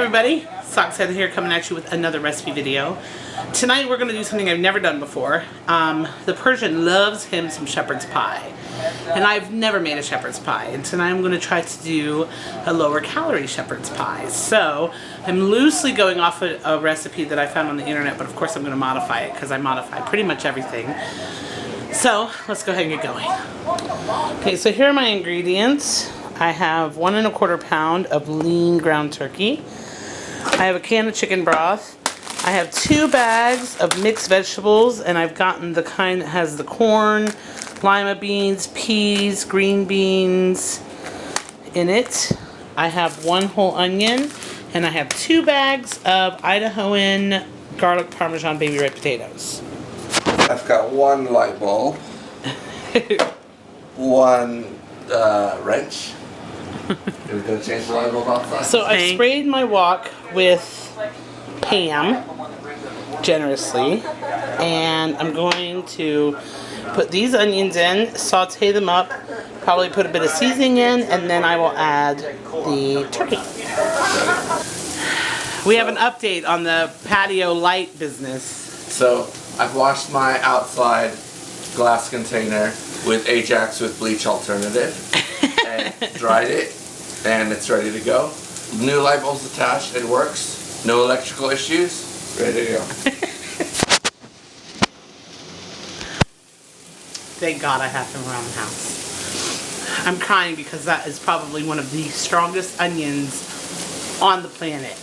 everybody, SoxHeather here coming at you with another recipe video. Tonight we're going to do something I've never done before. The Persian loves him some shepherd's pie. And I've never made a shepherd's pie. And tonight I'm going to try to do a lower calorie shepherd's pie. So I'm loosely going off a recipe that I found on the internet, but of course I'm going to modify it because I modify pretty much everything. So let's go ahead and get going. Okay, so here are my ingredients. I have 1 1/4 pound of lean ground turkey. I have a can of chicken broth. I have 2 bags of mixed vegetables, and I've gotten the kind that has the corn, lima beans, peas, green beans in it. I have 1 whole onion, and I have 2 bags of Idahoan garlic parmesan baby red potatoes. I've got 1 light bulb, 1 wrench. Are we going to change the light bulb outside? So I sprayed my wok with Pam generously, and I'm going to put these onions in, saute them up, probably put a bit of seasoning in, and then I will add the turkey. We have an update on the patio light business. So I've washed my outside glass container with Ajax with bleach alternative and dried it, and it's ready to go. New light bulbs attached, it works. No electrical issues, ready to go. Thank God I have him around the house. I'm crying because that is probably one of the strongest onions on the planet.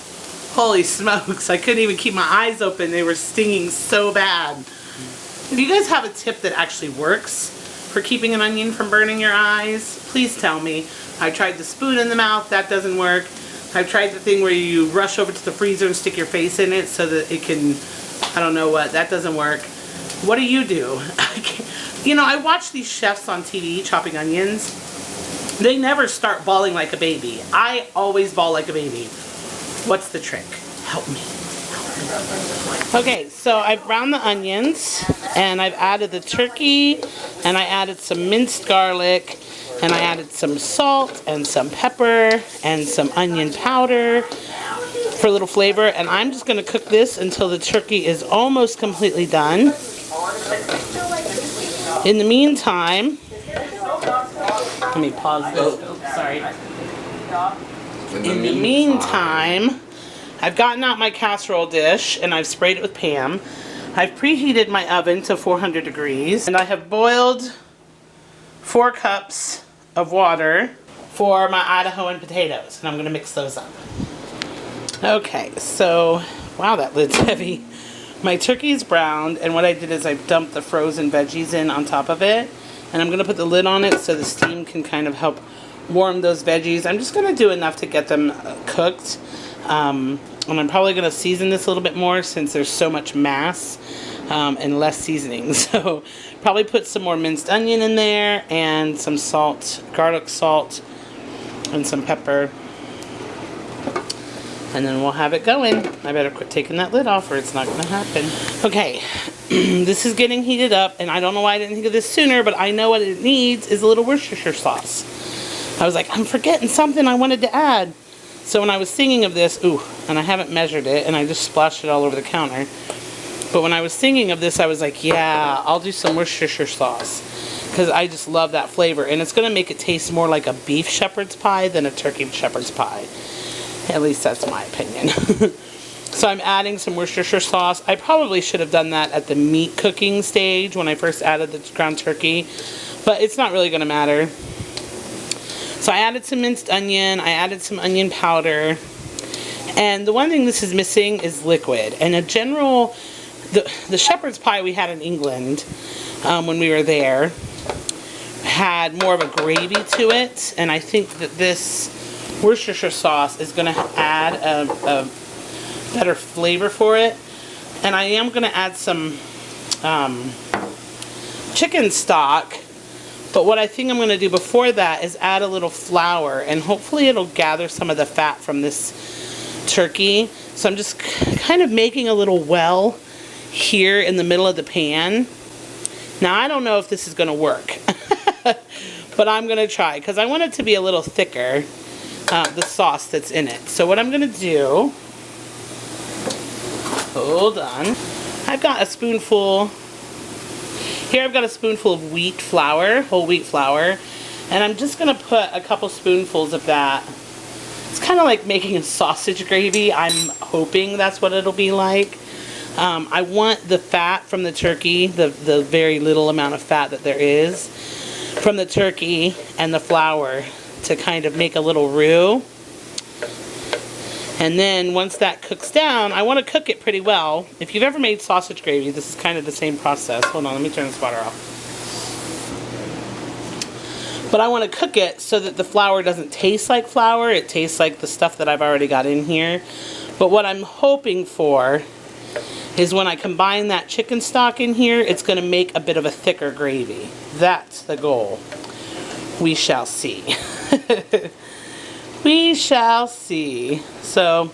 Holy smokes, I couldn't even keep my eyes open. They were stinging so bad. If you guys have a tip that actually works for keeping an onion from burning your eyes, please tell me. I tried the spoon in the mouth, that doesn't work. I've tried the thing where you rush over to the freezer and stick your face in it so that it can, I don't know what, that doesn't work. What do? You know, I watch these chefs on TV chopping onions. They never start bawling like a baby. I always bawl like a baby. What's the trick? Help me. Okay, so I've browned the onions, and I've added the turkey, and I added some minced garlic, and I added some salt and some pepper and some onion powder for a little flavor, and I'm just going to cook this until the turkey is almost completely done. In the meantime, let me pause this. Oops, sorry. In the meantime, I've gotten out my casserole dish and I've sprayed it with Pam. I've preheated my oven to 400 degrees, and I have boiled 4 cups of water for my Idahoan potatoes, and I'm going to mix those up. Okay, so, wow, that lid's heavy. My turkey is browned, and what I did is I dumped the frozen veggies in on top of it, and I'm going to put the lid on it so the steam can kind of help warm those veggies. I'm just going to do enough to get them cooked, and I'm probably going to season this a little bit more since there's so much mass and less seasoning. So probably put some more minced onion in there and some salt, garlic salt, and some pepper. And then we'll have it going. I better quit taking that lid off or it's not going to happen. Okay, this is getting heated up, and I don't know why I didn't think of this sooner, but I know what it needs is a little Worcestershire sauce. I was like, I'm forgetting something I wanted to add. So when I was thinking of this, and I haven't measured it, and I just splashed it all over the counter. But when I was thinking of this, I was like, yeah, I'll do some Worcestershire sauce. Because I just love that flavor. And it's going to make it taste more like a beef shepherd's pie than a turkey shepherd's pie. At least that's my opinion. So I'm adding some Worcestershire sauce. I probably should have done that at the meat cooking stage when I first added the ground turkey. But it's not really going to matter. So I added some minced onion. I added some onion powder. And the one thing this is missing is liquid. And a general... The shepherd's pie we had in England when we were there had more of a gravy to it, and I think that this Worcestershire sauce is going to add a better flavor for it. And I am going to add some chicken stock, but what I think I'm going to do before that is add a little flour, and hopefully it'll gather some of the fat from this turkey. So I'm just kind of making a little well here in the middle of the pan. Now I don't know if this is going to work, but I'm going to try because I want it to be a little thicker the sauce that's in it. So what I'm going to do, hold on, I've got a spoonful, here I've got a spoonful of wheat flour, whole wheat flour, and I'm just going to put a couple spoonfuls of that. It's kind of like making a sausage gravy. I'm hoping that's what it'll be like. I want the fat from the turkey, the very little amount of fat that there is from the turkey and the flour to kind of make a little roux. And then once that cooks down, I want to cook it pretty well. If you've ever made sausage gravy, this is kind of the same process. Hold on, let me turn this water off. But I want to cook it so that the flour doesn't taste like flour. It tastes like the stuff that I've already got in here. But what I'm hoping for is when I combine that chicken stock in here, it's going to make a bit of a thicker gravy. That's the goal. We shall see. We shall see. So,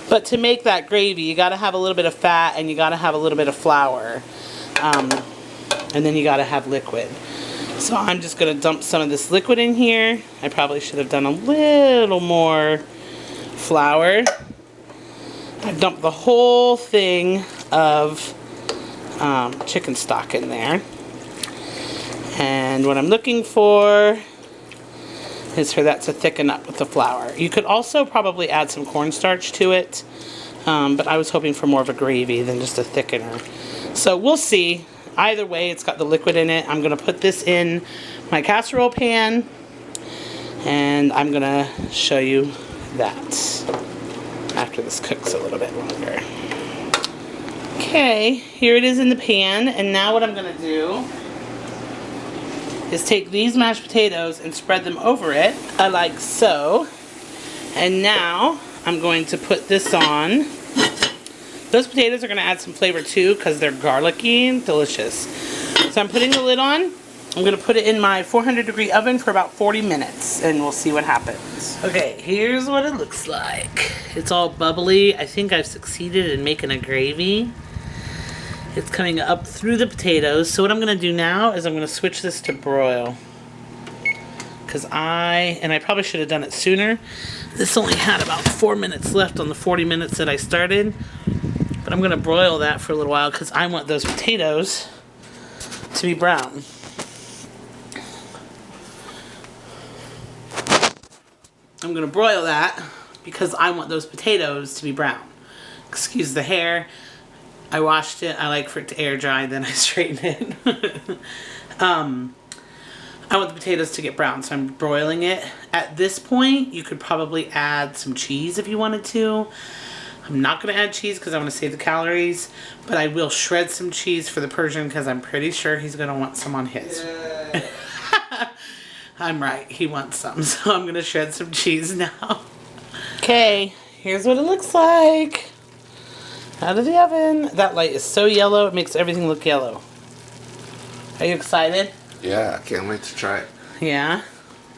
but to make that gravy, you got to have a little bit of fat and you got to have a little bit of flour. And then you got to have liquid. So I'm just going to dump some of this liquid in here. I probably should have done a little more flour. I've dumped the whole thing of chicken stock in there. And what I'm looking for is for that to thicken up with the flour. You could also probably add some cornstarch to it, but I was hoping for more of a gravy than just a thickener. So we'll see. Either way, it's got the liquid in it. I'm going to put this in my casserole pan, and I'm going to show you that after this cooks a little bit longer. Okay, here it is in the pan, and now what I'm going to do is take these mashed potatoes and spread them over it, like so. And now I'm going to put this on. Those potatoes are going to add some flavor too because they're garlicky and delicious. So I'm putting the lid on. I'm going to put it in my 400-degree oven for about 40 minutes and we'll see what happens. Okay, here's what it looks like. It's all bubbly. I think I've succeeded in making a gravy. It's coming up through the potatoes. So what I'm going to do now is I'm going to switch this to broil. Because I probably should have done it sooner. This only had about 4 minutes left on the 40 minutes that I started. But I'm going to broil that for a little while because I want those potatoes to be brown. I'm going to broil that because I want those potatoes to be brown. Excuse the hair. I washed it. I like for it to air dry, then I straighten it. I want the potatoes to get brown, so I'm broiling it. At this point, you could probably add some cheese if you wanted to. I'm not going to add cheese because I want to save the calories, but I will shred some cheese for the Persian because I'm pretty sure he's going to want some on his. I'm right, he wants some, so I'm going to shred some cheese now. Okay, here's what it looks like. Out of the oven. That light is so yellow, it makes everything look yellow. Are you excited? Yeah, I can't wait to try it. Yeah?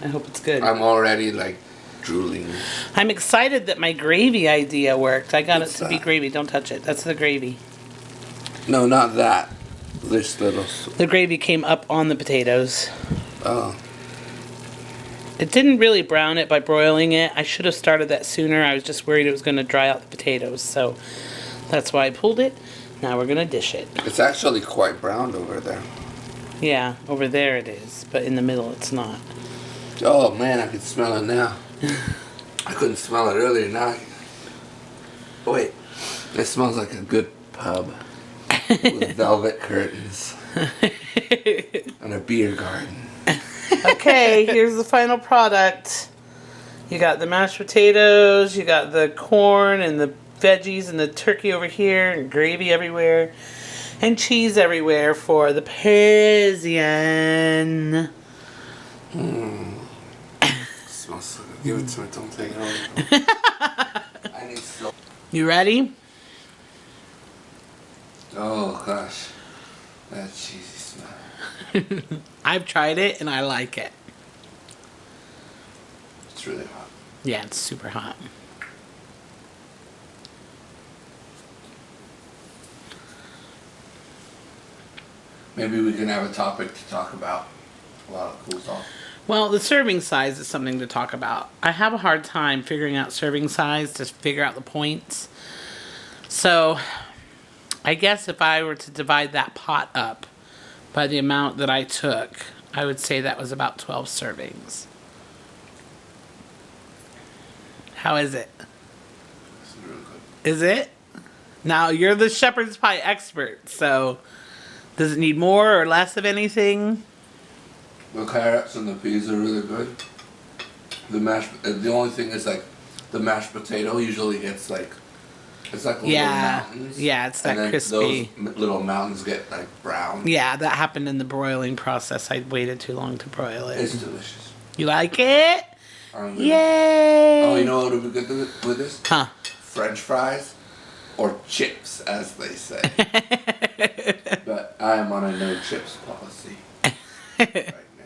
I hope it's good. I'm already like drooling. I'm excited that my gravy idea worked. I got it to be gravy. Don't touch it. That's the gravy. No, not that. This little... The gravy came up on the potatoes. Oh. It didn't really brown it by broiling it. I should have started that sooner. I was just worried it was going to dry out the potatoes. So that's why I pulled it. Now we're going to dish it. It's actually quite browned over there. Yeah, over there it is. But in the middle it's not. Oh man, I can smell it now. I couldn't smell it earlier. Now oh, wait, it smells like a good pub with velvet curtains and a beer garden. Okay, here's the final product. You got the mashed potatoes, you got the corn and the veggies and the turkey over here, and gravy everywhere, and cheese everywhere for the Persian. Smells so good. Give it to me, don't take it over. I need so. You ready? Oh gosh, that cheesy smell. I've tried it and I like it. It's really hot. Yeah, it's super hot. Maybe we can have a topic to talk about while it cools off. Well, the serving size is something to talk about. I have a hard time figuring out serving size to figure out the points. So, I guess if I were to divide that pot up by the amount that I took, I would say that was about 12 servings. How is it? It's really good. Is it? Now, you're the shepherd's pie expert, so does it need more or less of anything? The carrots and the peas are really good. The only thing is like the mashed potato usually gets like it's like little mountains. Yeah, it's that and then crispy. Those little mountains get like brown. Yeah, that happened in the broiling process. I waited too long to broil it. It's delicious. You like it? Really. Yay! Oh, you know what would be good with this? Huh? French fries or chips, as they say. But I am on a no chips policy right now.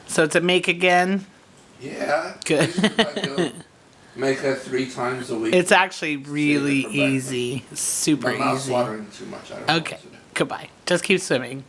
So to make again? Yeah. Good. Make it 3 times a week. It's actually really easy. Super My mouth's easy. watering too much. I don't know Okay. what to do. Goodbye. Just keep swimming.